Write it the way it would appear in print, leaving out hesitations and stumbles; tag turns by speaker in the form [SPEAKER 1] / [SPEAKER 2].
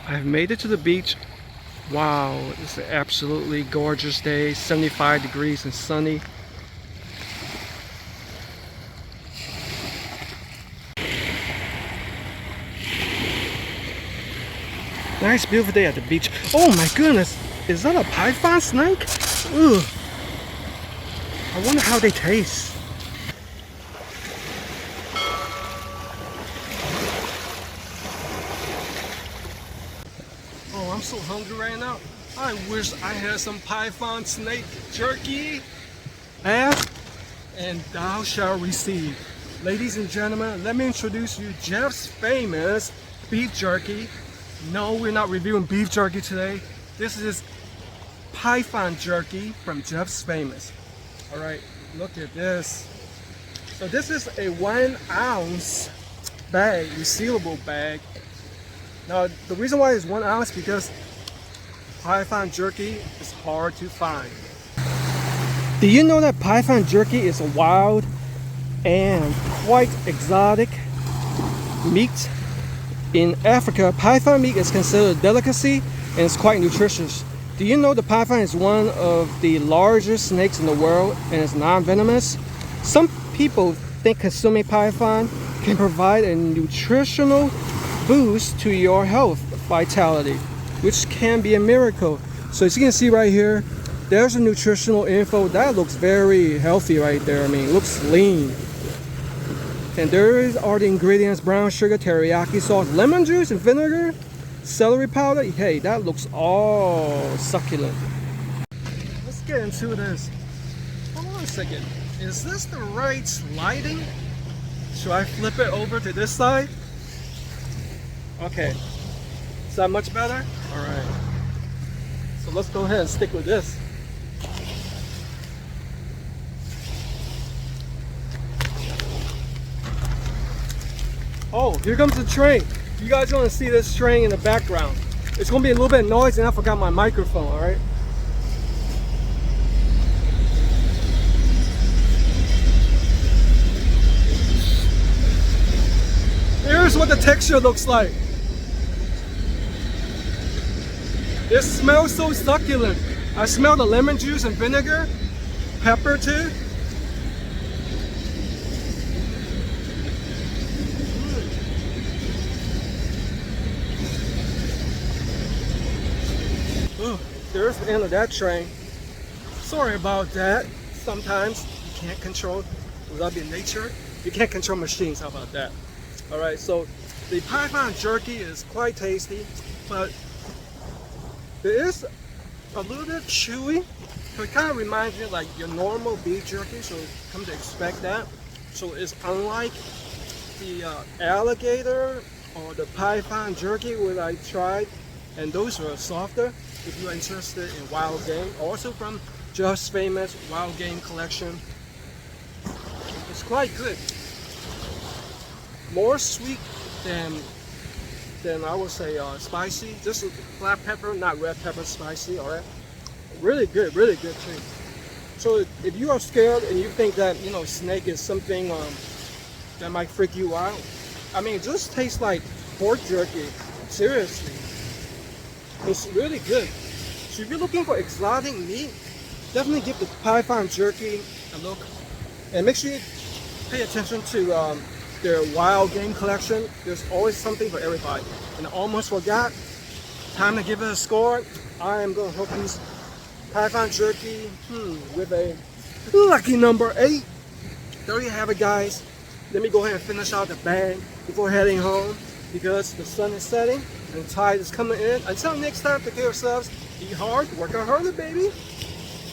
[SPEAKER 1] I've made it to the beach. Wow, it's an absolutely gorgeous day, 75 degrees and sunny. Nice, beautiful day at the beach. Oh my goodness, is that a python snake? Ugh. I wonder how they taste. Oh, I'm so hungry right now. I wish I had some python snake jerky. Ask and thou shalt receive. Ladies and gentlemen, let me introduce you Jeff's famous beef jerky. No, we're not reviewing beef jerky today. This is python jerky from Jeff's Famous. All right, look at this. So this is a 1 ounce bag, resealable bag. Now, the reason why it's 1 ounce because python jerky is hard to find. Do you know that python jerky is a wild and quite exotic meat? In Africa, python meat is considered a delicacy and it's quite nutritious. Do you know the python is one of the largest snakes in the world and is non-venomous? Some people think consuming python can provide a nutritional boost to your health vitality, which can be a miracle. So as you can see right here, there's a nutritional info that looks very healthy right there. I mean, it looks lean. And there are the ingredients: brown sugar, teriyaki sauce, lemon juice and vinegar, celery powder. Hey, that looks all succulent. Let's get into this. Hold on a second. Is this the right lighting? Should I flip it over to this side? Okay. Is that much better? Alright. So let's go ahead and stick with this. Oh, here comes the train. You guys are going to see this train in the background. It's going to be a little bit noisy and I forgot my microphone, alright? Here's what the texture looks like. It smells so succulent. I smell the lemon juice and vinegar, pepper too. Ooh, there's the end of that train. Sorry about that. Sometimes you can't control, without being nature, you can't control machines. How about that? Alright, so the python jerky is quite tasty, but it is a little bit chewy. So it kind of reminds me of like your normal beef jerky, so come to expect that. So it's unlike the alligator or the python jerky that I tried, and those are softer. If you're interested in wild game, also from Jeff's Famous Wild Game Collection, it's quite good. More sweet than I would say spicy. Just black pepper, not red pepper, spicy. All right, really good too. So if you are scared and you think that snake is something that might freak you out, I mean, it just tastes like pork jerky. Seriously, it's really good. So if you're looking for exotic meat, definitely give the python jerky a look, and make sure you pay attention to their wild game collection. There's always something for everybody. And I almost forgot, time to give it a score. I am going to hook these python jerky with a lucky number 8. There you have it, guys. Let me go ahead and finish out the bag before heading home, because the sun is setting and the tide is coming in. Until next time, take care of yourselves. Eat hard, work on harder, baby.